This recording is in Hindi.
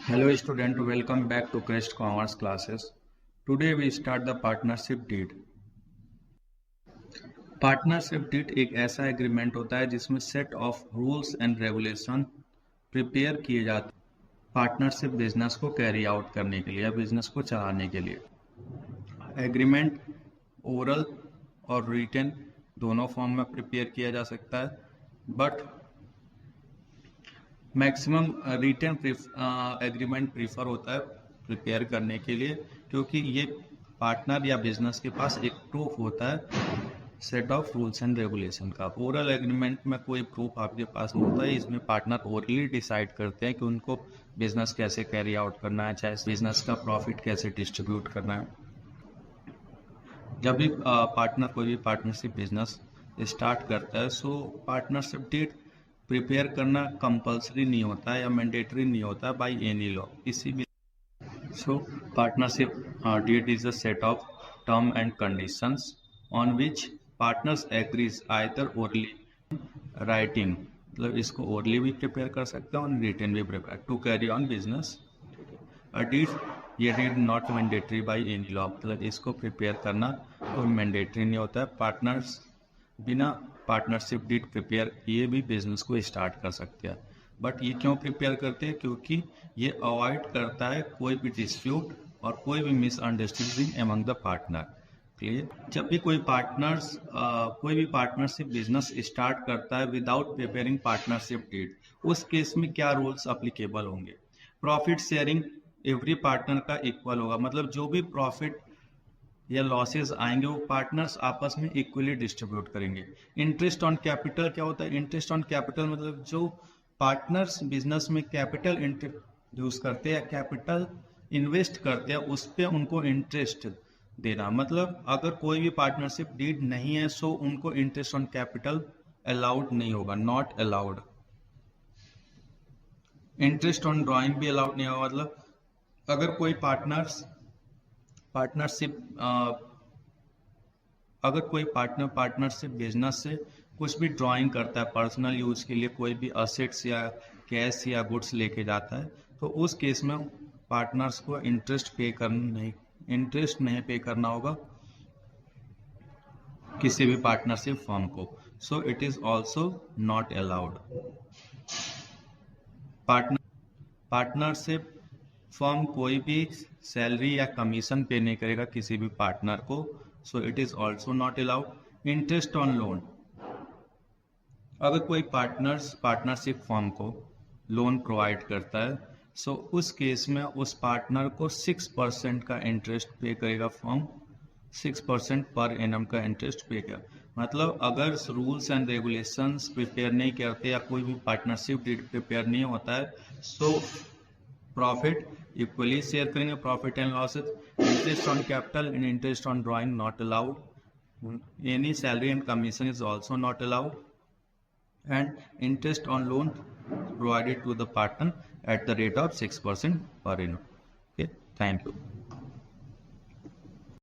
Hello student, welcome back to Crest Commerce classes. Today we start the partnership deed. Partnership deed एक ऐसा एग्रीमेंट होता है जिसमें set of rules and regulation prepare किए जाते हैं पार्टनरशिप बिजनेस को कैरी आउट करने के लिए या बिजनेस को चलाने के लिए। एग्रीमेंट ओरल और रिटन दोनों फॉर्म में प्रिपेयर किया जा सकता है, but maximum written agreement prefer होता है प्रिपेयर करने के लिए, क्योंकि ये पार्टनर या बिजनेस के पास एक प्रूफ होता है set of rules and regulation का। ओरल एग्रीमेंट में कोई प्रूफ आपके पास नहीं होता है, इसमें पार्टनर ओरली डिसाइड करते हैं कि उनको बिजनेस कैसे कैरी आउट करना है, चाहे बिजनेस का प्रॉफिट कैसे डिस्ट्रीब्यूट करना है। जब भी पार्टनर कोई भी पार्टनरशिप बिजनेस स्टार्ट करता है, सो पार्टनरशिप डीड प्रिपेयर करना कंपलसरी नहीं होता है या मैंडेटरी नहीं होता बाय एनी लॉ किसी भी। So partnership deed is a set of term and conditions on which partners agrees either orally writing, मतलब इसको ओरली भी प्रिपेयर कर सकते हैं और रिटन भी prepare to carry on business a deed. ये deed not mandatory by any law, मतलब इसको प्रिपेयर करना कोई मैंडेटरी नहीं होता है। पार्टनर्स बिना पार्टनरशिप डीड प्रिपेयर किए भी बिजनेस को स्टार्ट कर सकते हैं। बट ये क्यों प्रिपेयर करते हैं? क्योंकि ये अवॉइड करता है कोई भी डिस्प्यूट और कोई भी misunderstanding among the partner. Clear? जब भी कोई भी पार्टनरशिप बिजनेस स्टार्ट करता है विदाउट प्रिपेयरिंग पार्टनरशिप डीड, उस केस में क्या रूल्स अप्लीकेबल होंगे? प्रॉफिट शेयरिंग एवरी पार्टनर का इक्वल होगा, मतलब जो भी प्रॉफिट या लॉसेस आएंगे वो पार्टनर्स आपस में इक्वली डिस्ट्रीब्यूट करेंगे। इंटरेस्ट ऑन कैपिटल क्या होता है? इंटरेस्ट ऑन कैपिटल मतलब जो पार्टनर्स बिजनेस में कैपिटल इंट्रोड्यूस करते हैं, कैपिटल इन्वेस्ट करते हैं, उस पर उनको इंटरेस्ट देना। मतलब अगर कोई भी पार्टनरशिप डीड नहीं है सो उनको इंटरेस्ट ऑन कैपिटल अलाउड नहीं होगा, not allowed. Interest on drawing भी अलाउड नहीं होगा, मतलब अगर कोई पार्टनरशिप बिजनेस से कुछ भी ड्राइंग करता है पर्सनल यूज के लिए, कोई भी असेट्स या कैश या गुड्स लेके जाता है, तो उस केस में पार्टनर्स को इंटरेस्ट नहीं पे करना होगा किसी भी पार्टनरशिप फर्म को। So it is also not allowed. Partnership firm कोई भी सैलरी या कमीशन पे नहीं करेगा किसी भी पार्टनर को, so it is also not allowed. Interest on loan, अगर कोई पार्टनरशिप फर्म को लोन प्रोवाइड करता है, सो उस केस में उस पार्टनर को 6% का इंटरेस्ट पे करेगा फर्म, 6% पर एनम का इंटरेस्ट पे करेगा। मतलब अगर रूल्स एंड रेगुलेशंस प्रिपेयर नहीं करते या कोई भी पार्टनरशिप डीड प्रिपेयर नहीं होता है, सो प्रॉफिट इक्वली शेयर करेंगे, profit and losses. Interest on capital and interest on drawing not allowed. Any salary and commission is also not allowed, and interest on loan provided to the partner at the rate of 6% per annum. Okay, thank you.